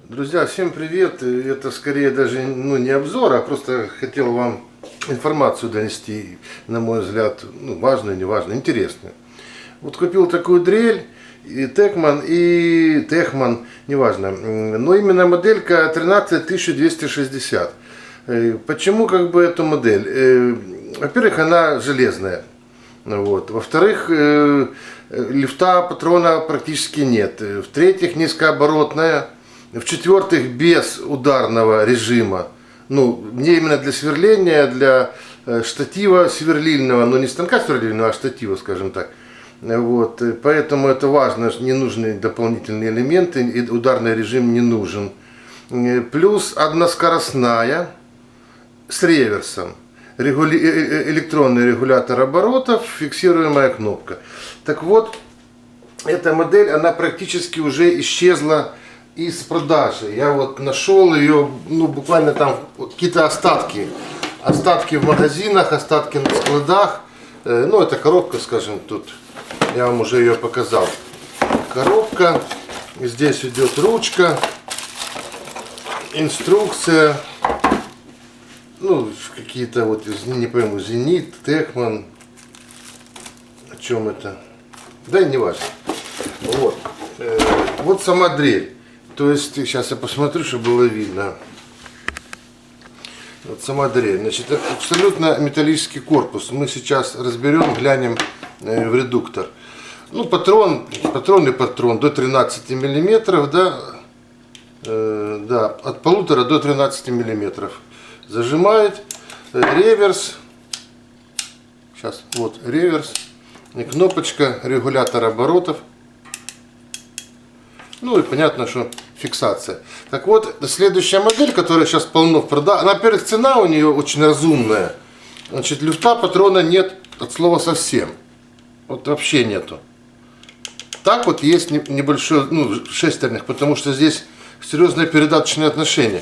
Друзья, всем привет! Это скорее даже не обзор, а просто хотел вам информацию донести, на мой взгляд, важную, неважную, интересную. Вот купил такую дрель, и Техман, неважно, но именно моделька 13260. Почему эту модель? Во-первых, она железная. Вот. Во-вторых, лифта патрона практически нет. В-третьих, низкооборотная. В-четвертых, без ударного режима. Не именно для сверления, для штатива сверлильного, но не станка сверлильного, а штатива, скажем так. Вот. Поэтому это важно, не нужны дополнительные элементы, и ударный режим не нужен. Плюс односкоростная с реверсом. Электронный регулятор оборотов, фиксируемая кнопка. Так вот, эта модель, она практически уже исчезла из продажи. Я вот нашел ее, буквально там какие-то остатки в магазинах, остатки на складах. Это коробка, скажем, тут я вам уже ее показал. Коробка, здесь идет ручка, инструкция, какие-то не пойму, Зенит, Техман, о чем это, да и не важно. Вот сама дрель. То есть, сейчас я посмотрю, чтобы было видно. Вот сама дрель. Значит, это абсолютно металлический корпус. Мы сейчас разберем, глянем в редуктор. Патрон до 13 миллиметров, да, от 1,5 до 13 миллиметров. Зажимает. Реверс. Сейчас, вот реверс. И кнопочка, регулятор оборотов. И понятно, что фиксация. Так вот, следующая модель, которая сейчас полно в продаже, во-первых, цена у нее очень разумная. Значит, люфта патрона нет от слова совсем. Вот вообще нету. Так вот есть небольшой, шестерных, потому что здесь серьезное передаточное отношение.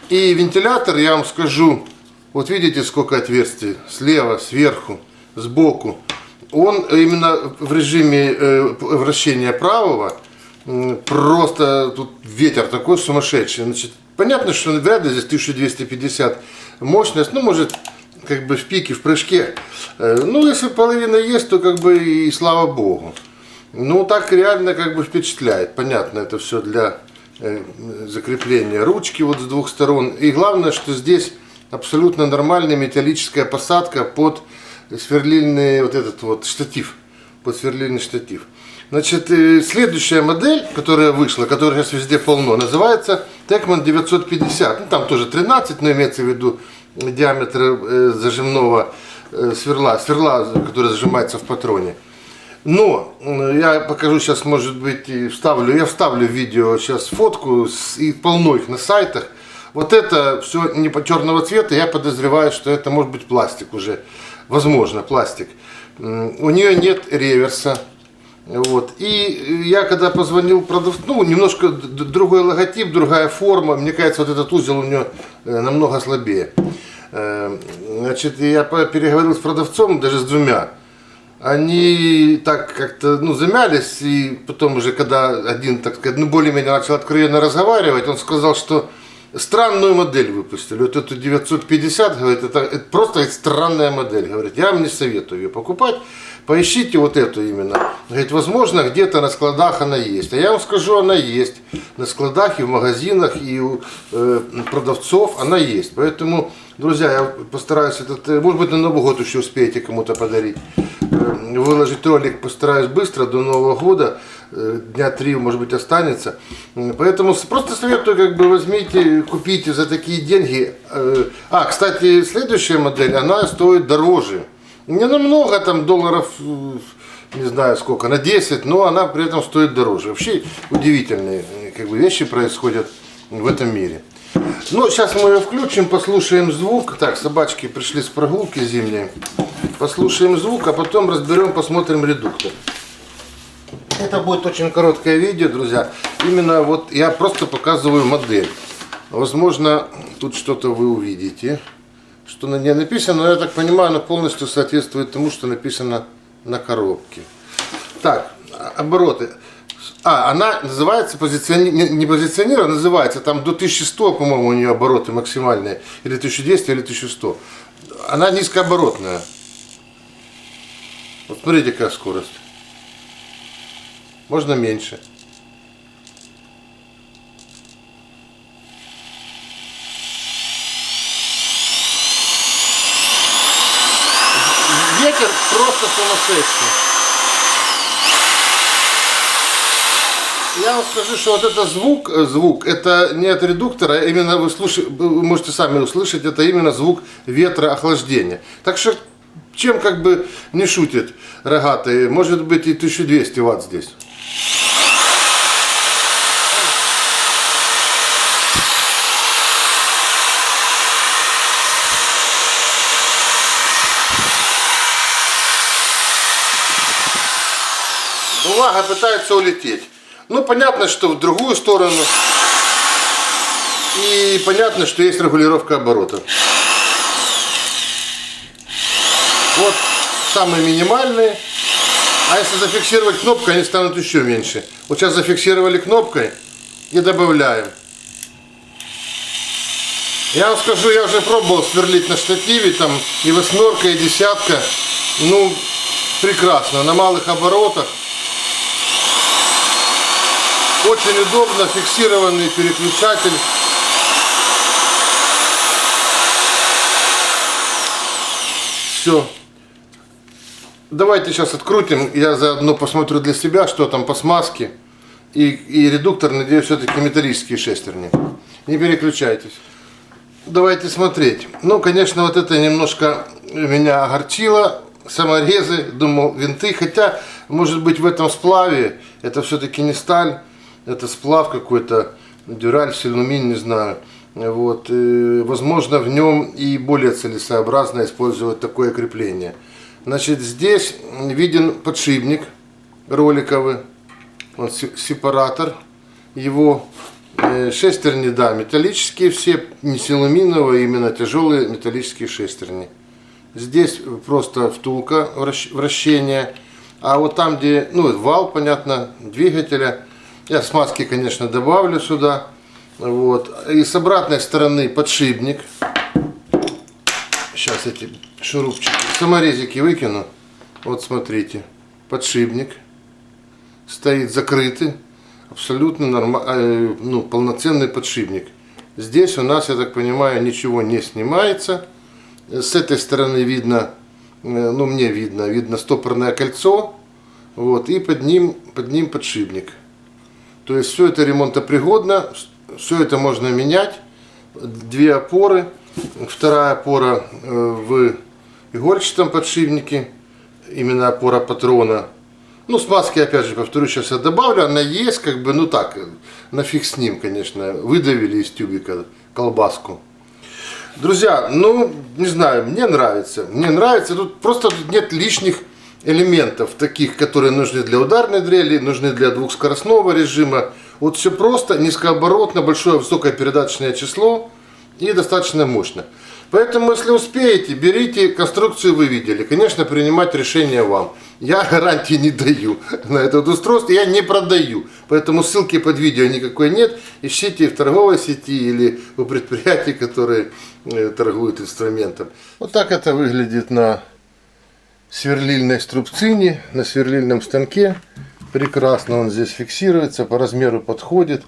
И вентилятор, я вам скажу, вот видите, сколько отверстий, слева, сверху, сбоку. Он именно в режиме вращения правого, просто тут ветер такой сумасшедший. Значит, понятно, что вряд ли здесь 1250 мощность, может в пике, в прыжке. Если половина есть, то и слава богу. Так реально впечатляет. Понятно, это все для закрепления ручки вот с двух сторон. И главное, что здесь абсолютно нормальная металлическая посадка под сверлильный штатив, под сверлильный штатив. Значит, следующая модель, которая вышла, которая сейчас везде полно, называется Techman 950. Там тоже 13, но имеется в виду диаметр зажимного сверла, которое зажимается в патроне. Но я покажу сейчас, может быть, я вставлю в видео сейчас фотку, и полно их на сайтах. Вот это все не черного цвета, я подозреваю, что это может быть пластик уже. Возможно, пластик. У нее нет реверса. Вот. И я когда позвонил продавцу, немножко другой логотип, другая форма. Мне кажется, вот этот узел у нее намного слабее. Значит, я переговорил с продавцом, даже с двумя. Они так как-то замялись, и потом уже, когда один, так сказать, более-менее начал откровенно разговаривать, он сказал, что странную модель выпустили. Вот эту 950, говорит, это просто странная модель. Говорит, я вам не советую ее покупать. Поищите вот эту именно. Говорит, возможно, где-то на складах она есть. А я вам скажу, она есть. На складах и в магазинах, и у продавцов она есть. Поэтому, друзья, я постараюсь может быть, на Новый год еще успеете кому-то подарить. Выложить ролик постараюсь быстро, до Нового года. Дня 3, может быть, останется. Поэтому просто советую, возьмите, купите за такие деньги. Кстати, следующая модель, она стоит дороже. Не намного, там долларов, не знаю сколько, на 10, но она при этом стоит дороже. Вообще удивительные вещи происходят в этом мире. Сейчас мы ее включим, послушаем звук. Так, собачки пришли с прогулки зимней. Послушаем звук, а потом разберем, посмотрим редуктор. Это будет очень короткое видео, друзья. Именно я просто показываю модель. Возможно, тут что-то вы увидите, что на ней написано, но я так понимаю, она полностью соответствует тому, что написано на коробке. Так, обороты. Она называется не позиционер, а называется там до 1100, по-моему, у нее обороты максимальные, или 1200, или 1100. Она низкооборотная. Вот смотрите, какая скорость. Можно меньше. Ветер просто сумасшедший. Я вам скажу, что вот это звук, это не от редуктора, а именно вы можете сами услышать, это именно звук ветра охлаждения. Так что, чем как бы не шутят рогатые, может быть и 1200 ватт здесь. Бумага пытается улететь. Ну, понятно, что в другую сторону. И понятно, что есть регулировка оборота. Вот самые минимальные. А если зафиксировать кнопкой, они станут еще меньше. Вот сейчас зафиксировали кнопкой и добавляем. Я вам скажу, я уже пробовал сверлить на штативе, там и восьмерка, и десятка. Ну, прекрасно, на малых оборотах. Очень удобно, фиксированный переключатель. Все. Давайте сейчас открутим, я заодно посмотрю для себя, что там по смазке. И редуктор, надеюсь, все-таки металлические шестерни. Не переключайтесь. Давайте смотреть. Ну, конечно, вот это немножко меня огорчило. Саморезы, думал, винты. Хотя, может быть, в этом сплаве, это все-таки не сталь. Это сплав какой-то, дюраль, алюминий, не знаю. Вот. И, возможно, в нем и более целесообразно использовать такое крепление. Значит, здесь виден подшипник роликовый. Вот сепаратор. Его шестерни, да, металлические все, не алюминиевые, именно тяжелые металлические шестерни. Здесь просто втулка вращения. А вот там, где, ну, вал, понятно, двигателя. Я смазки, конечно, добавлю сюда. Вот. И с обратной стороны подшипник. Сейчас эти шурупчики, саморезики выкину. Вот смотрите, подшипник стоит закрытый. Абсолютно нормальный, ну, полноценный подшипник. Здесь у нас, я так понимаю, ничего не снимается. С этой стороны видно, ну, мне видно стопорное кольцо. Вот, и под ним подшипник. То есть все это ремонтопригодно, все это можно менять. Две опоры, вторая опора в игольчатом подшипнике, именно опора патрона. Ну, смазки, опять же, повторю, сейчас я добавлю, она есть, как бы, ну так, нафиг с ним, конечно, выдавили из тюбика колбаску. Друзья, ну, не знаю, мне нравится, тут просто нет лишних элементов, таких, которые нужны для ударной дрели, нужны для двухскоростного режима. Вот все просто, низкооборотно, большое высокое передаточное число и достаточно мощно. Поэтому, если успеете, берите, конструкцию вы видели. Конечно, принимать решение вам. Я гарантии не даю на это устройство, я не продаю. Поэтому ссылки под видео никакой нет. Ищите в торговой сети или у предприятий, которые торгуют инструментом. Вот так это выглядит на сверлильной струбцине, на сверлильном станке. Прекрасно он здесь фиксируется, по размеру подходит.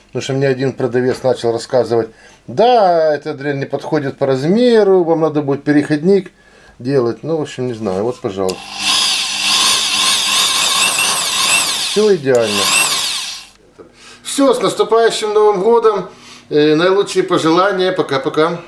Потому что мне один продавец начал рассказывать: да, эта дрель не подходит по размеру, вам надо будет переходник делать. Ну, в общем, не знаю. Вот, пожалуйста. Все идеально. Все, с наступающим Новым годом. Наилучшие пожелания. Пока-пока.